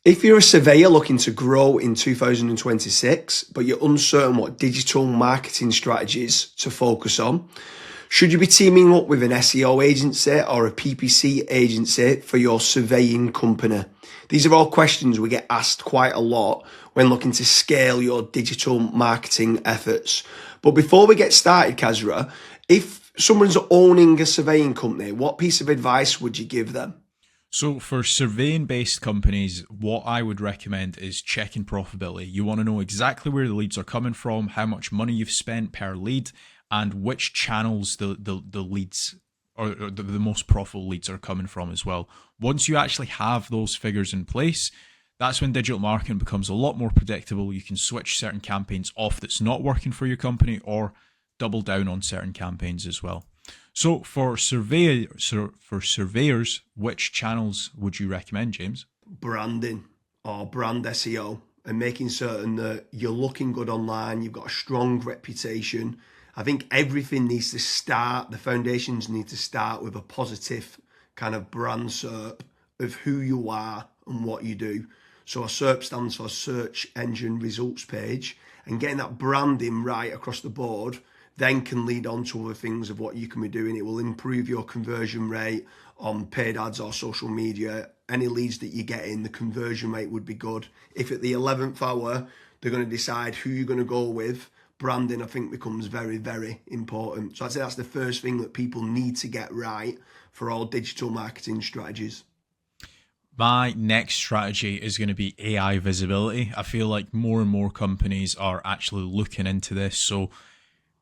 If you're a surveyor looking to grow in 2026, but you're uncertain what digital marketing strategies to focus on, should you be teaming up with an SEO agency or a PPC agency for your surveying company? These are all questions we get asked quite a lot when looking to scale your digital marketing efforts. But before we get started, Kasra, if someone's owning a surveying company, what piece of advice would you give them? So for surveying-based companies, what I would recommend is checking profitability. You want to know exactly where the leads are coming from, how much money you've spent per lead, and which channels the leads or the most profitable leads are coming from as well. Once you actually have those figures in place, that's when digital marketing becomes a lot more predictable. You can switch certain campaigns off that's not working for your company or double down on certain campaigns as well. So for surveyors, which channels would you recommend, James? Branding or brand SEO, and making certain that you're looking good online, you've got a strong reputation. I think everything needs to start, the foundations need to start with a positive kind of brand SERP of who you are and what you do. So a SERP stands for search engine results page, and getting that branding right across the board then can lead on to other things of what you can be doing. It will improve your conversion rate on paid ads or social media. Any leads that you get in, the conversion rate would be good. If at the 11th hour, they're going to decide who you're going to go with, branding, I think, becomes very, very important. So I'd say that's the first thing that people need to get right for all digital marketing strategies. My next strategy is going to be AI visibility. I feel like more and more companies are actually looking into this. So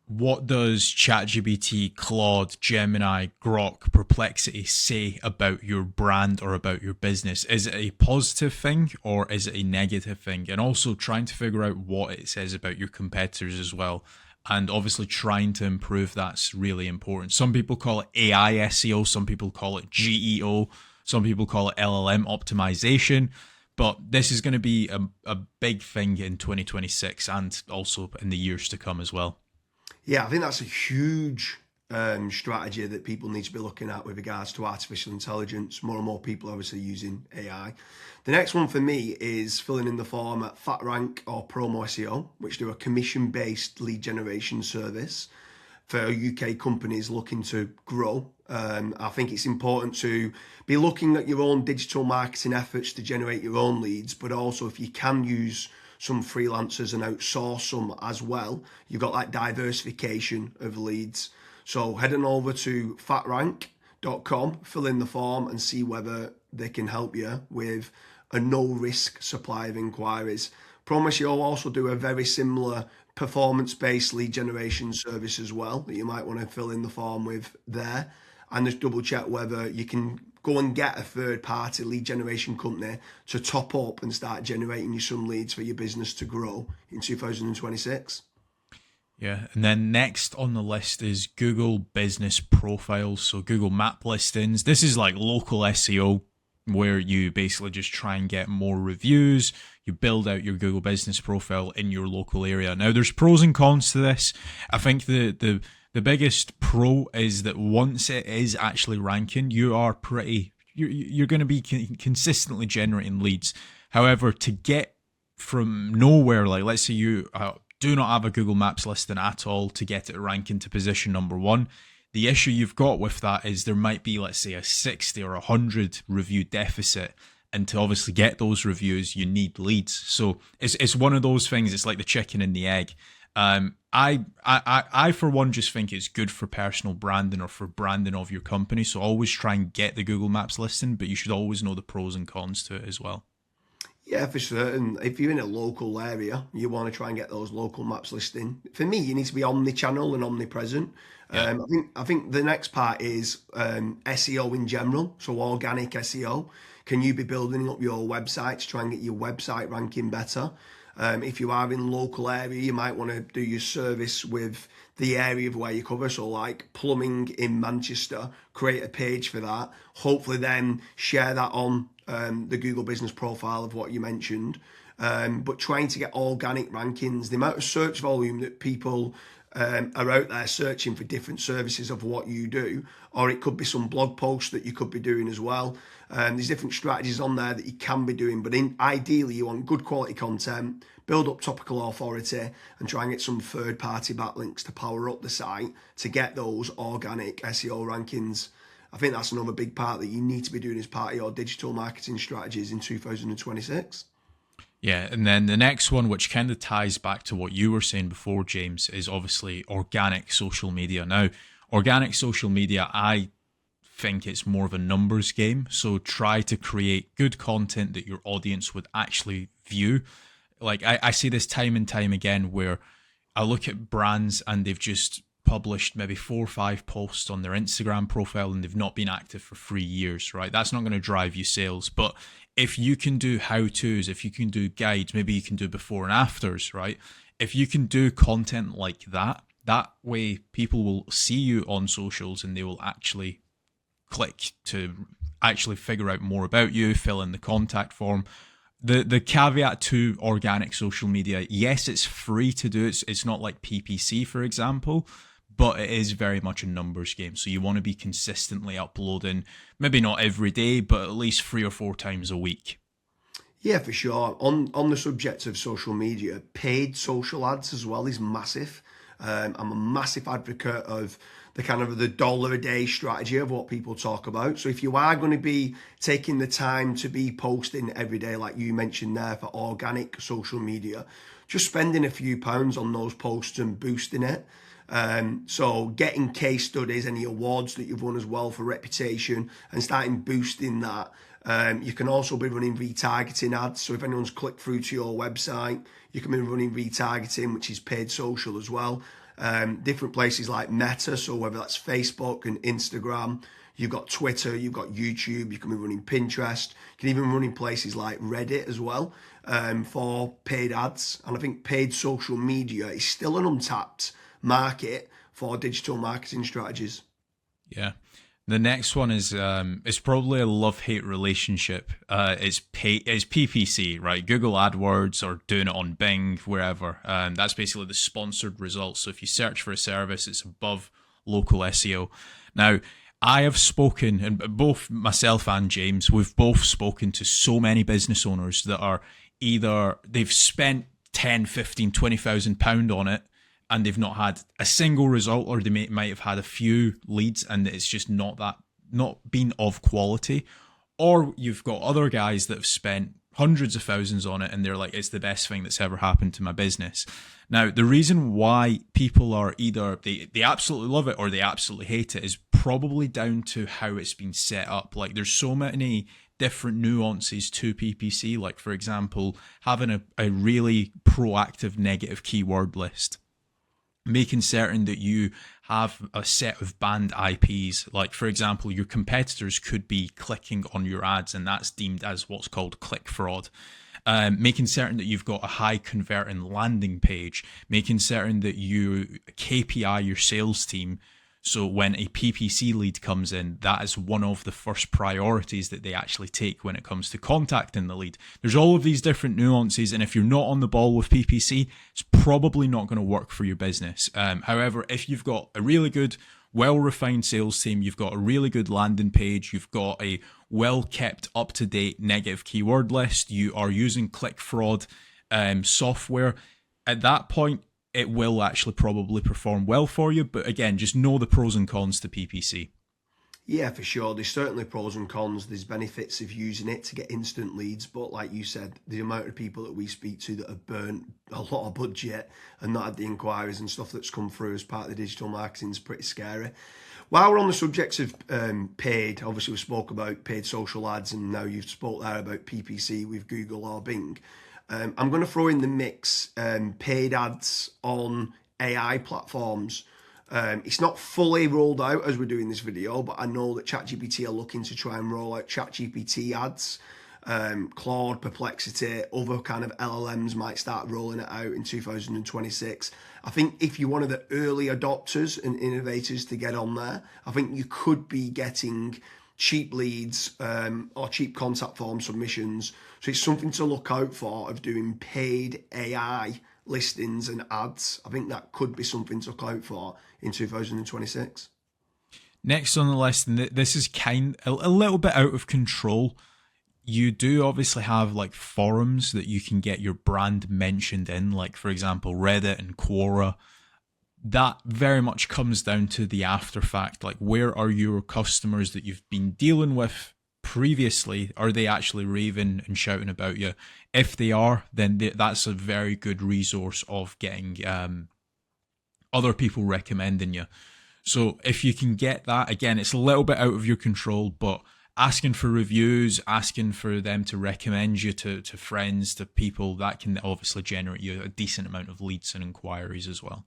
what does ChatGPT, Claude, Gemini, Grok, Perplexity say about your brand or about your business? Is it a positive thing or is it a negative thing? And also trying to figure out what it says about your competitors as well. And obviously trying to improve that's really important. Some people call it AI SEO, some people call it GEO, some people call it LLM optimization. But this is going to be a big thing in 2026 and also in the years to come as well. Yeah, I think that's a huge strategy that people need to be looking at with regards to artificial intelligence. More and more people are obviously using AI. The next one for me is filling in the form at FatRank or Promo SEO, which do a commission-based lead generation service for UK companies looking to grow. I think it's important to be looking at your own digital marketing efforts to generate your own leads, but also if you can use some freelancers and outsource some as well, you've got that diversification of leads. So head on over to fatrank.com, fill in the form and see whether they can help you with a no risk supply of inquiries. Promise you'll also do a very similar performance-based lead generation service as well that you might want to fill in the form with there, and just double check whether you can go and get a third-party lead generation company to top up and start generating you some leads for your business to grow in 2026. Yeah, and then next on the list is Google Business Profiles, so Google Map listings. This is like local SEO where you basically just try and get more reviews. You build out your Google Business Profile in your local area. Now, there's pros and cons to this. I think the biggest pro is that once it is actually ranking, you're going to be consistently generating leads. However, to get from nowhere, like let's say you do not have a Google Maps listing at all, to get it ranking to position number 1, the issue you've got with that is there might be, let's say, a 60 or 100 review deficit. And to obviously get those reviews, you need leads. So it's one of those things. It's like the chicken and the egg. I for one just think it's good for personal branding or for branding of your company. So always try and get the Google Maps listing, but you should always know the pros and cons to it as well. Yeah, for certain. If you're in a local area, you want to try and get those local maps listing. For me, you need to be omni-channel and omnipresent. Yeah. I think the next part is SEO in general, so organic SEO. Can you be building up your website to try and get your website ranking better? If you are in local area, you might want to do your service with the area of where you cover. So like plumbing in Manchester, create a page for that. Hopefully then share that on the Google business profile of what you mentioned. But trying to get organic rankings, the amount of search volume that people are out there searching for different services of what you do, or it could be some blog posts that you could be doing as well. There's different strategies on there that you can be doing, but ideally you want good quality content, build up topical authority, and try and get some third-party backlinks to power up the site to get those organic SEO rankings. I think that's another big part that you need to be doing as part of your digital marketing strategies in 2026. Yeah, and then the next one, which kind of ties back to what you were saying before, James, is obviously organic social media. Now, organic social media, I think it's more of a numbers game. So try to create good content that your audience would actually view. Like I see this time and time again where I look at brands and they've just published maybe 4 or 5 posts on their Instagram profile and they've not been active for 3 years, right? That's not going to drive you sales. But if you can do how-tos, if you can do guides, maybe you can do before and afters, right? If you can do content like that, that way people will see you on socials and they will actually click to actually figure out more about you, fill in the contact form. The caveat to organic social media, yes, it's free to do. It's not like PPC, for example, but it is very much a numbers game. So you want to be consistently uploading, maybe not every day, but at least 3 or 4 times a week. Yeah, for sure. On the subject of social media, paid social ads as well is massive. I'm a massive advocate of the kind of the dollar a day strategy of what people talk about. So if you are going to be taking the time to be posting every day, like you mentioned there for organic social media, just spending a few pounds on those posts and boosting it. So getting case studies, any awards that you've won as well for reputation, and starting boosting that. You can also be running retargeting ads. So if anyone's clicked through to your website, you can be running retargeting, which is paid social as well. Different places like Meta, so whether that's Facebook and Instagram, you've got Twitter, you've got YouTube, you can be running Pinterest, you can even run in places like Reddit as well for paid ads. And I think paid social media is still an untapped market for digital marketing strategies. Yeah. The next one is it's probably a love-hate relationship. It's PPC, right? Google AdWords or doing it on Bing, wherever. That's basically the sponsored results. So if you search for a service, it's above local SEO. Now, I have spoken, and both myself and James, we've both spoken to so many business owners that are either they've spent 10, 15, 20,000 pound on it, and they've not had a single result, or they might have had a few leads and it's just not been of quality. Or you've got other guys that have spent hundreds of thousands on it and they're like, it's the best thing that's ever happened to my business. Now, the reason why people are either they absolutely love it or they absolutely hate it is probably down to how it's been set up. Like there's so many different nuances to PPC, like for example, having a really proactive negative keyword list, making certain that you have a set of banned IPs. Like, for example, your competitors could be clicking on your ads, and that's deemed as what's called click fraud. Making certain that you've got a high converting landing page, making certain that you KPI your sales team. So when a PPC lead comes in, that is one of the first priorities that they actually take when it comes to contacting the lead. There's all of these different nuances, and if you're not on the ball with PPC, it's probably not going to work for your business. However, if you've got a really good, well-refined sales team, you've got a really good landing page, you've got a well-kept, up-to-date negative keyword list, you are using click fraud software, at that point, it will actually probably perform well for you. But again, just know the pros and cons to PPC. Yeah, for sure. There's certainly pros and cons. There's benefits of using it to get instant leads. But like you said, the amount of people that we speak to that have burnt a lot of budget and not had the inquiries and stuff that's come through as part of the digital marketing is pretty scary. While we're on the subject of paid, obviously we spoke about paid social ads, and now you've spoke there about PPC with Google or Bing. I'm going to throw in the mix paid ads on AI platforms. It's not fully rolled out as we're doing this video, but I know that ChatGPT are looking to try and roll out ChatGPT ads. Claude, Perplexity, other kind of LLMs might start rolling it out in 2026. I think if you're one of the early adopters and innovators to get on there, I think you could be getting cheap leads or cheap contact form submissions. So it's something to look out for, of doing paid AI listings and ads. I think that could be something to look out for in 2026. Next on the list, and this is a little bit out of control. You do obviously have like forums that you can get your brand mentioned in, like for example, Reddit and Quora. That very much comes down to the after fact. Like, where are your customers that you've been dealing with previously? Are they actually raving and shouting about you? If they are, then that's a very good resource of getting other people recommending you. So if you can get that, again, it's a little bit out of your control, but asking for reviews, asking for them to recommend you to friends, to people, that can obviously generate you a decent amount of leads and inquiries as well.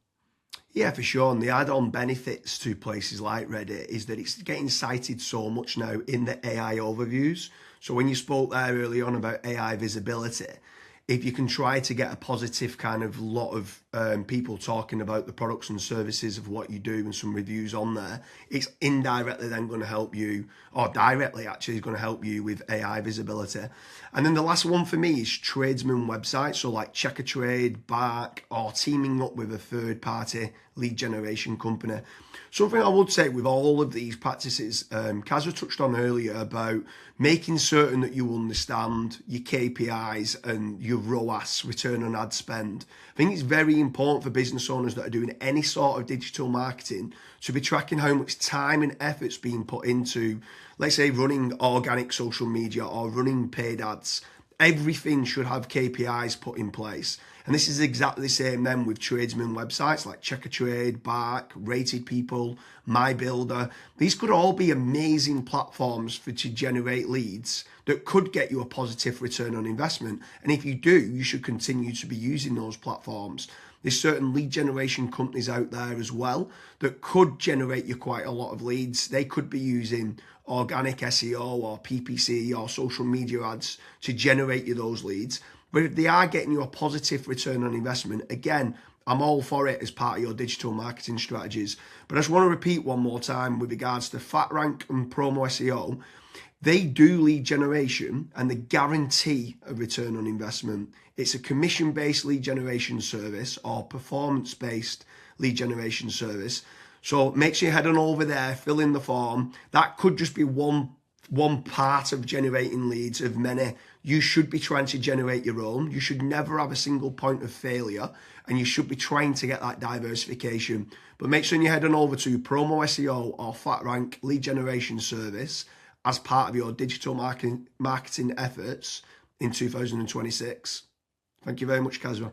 Yeah, for sure. And the add-on benefits to places like Reddit is that it's getting cited so much now in the AI overviews. So when you spoke there early on about AI visibility, if you can try to get a positive kind of lot of people talking about the products and services of what you do and some reviews on there, it's indirectly then going to help you, or directly actually is going to help you with AI visibility. And then the last one for me is tradesman websites, so like Check a Trade, Bark, or teaming up with a third party lead generation company. Something I would say with all of these practices, Kasra touched on earlier about making certain that you understand your KPIs and your ROAS, return on ad spend. I think it's very important for business owners that are doing any sort of digital marketing to be tracking how much time and effort's being put into, let's say, running organic social media or running paid ads. Everything should have KPIs put in place. And this is exactly the same then with tradesman websites like Check a Trade, Bark, Rated People, My Builder. These could all be amazing platforms to generate leads that could get you a positive return on investment. And if you do, you should continue to be using those platforms. There's certain lead generation companies out there as well that could generate you quite a lot of leads. They could be using organic SEO or PPC or social media ads to generate you those leads. But if they are getting you a positive return on investment, again, I'm all for it as part of your digital marketing strategies. But I just want to repeat one more time with regards to FatRank and Promo SEO. They do lead generation and they guarantee a return on investment. It's a commission-based lead generation service or performance-based lead generation service. So make sure you head on over there, fill in the form. That could just be one part of generating leads of many. You should be trying to generate your own. You should never have a single point of failure, and you should be trying to get that diversification. But make sure you head on over to Promo SEO or FatRank lead generation service as part of your digital marketing efforts in 2026. Thank you very much, Kasra.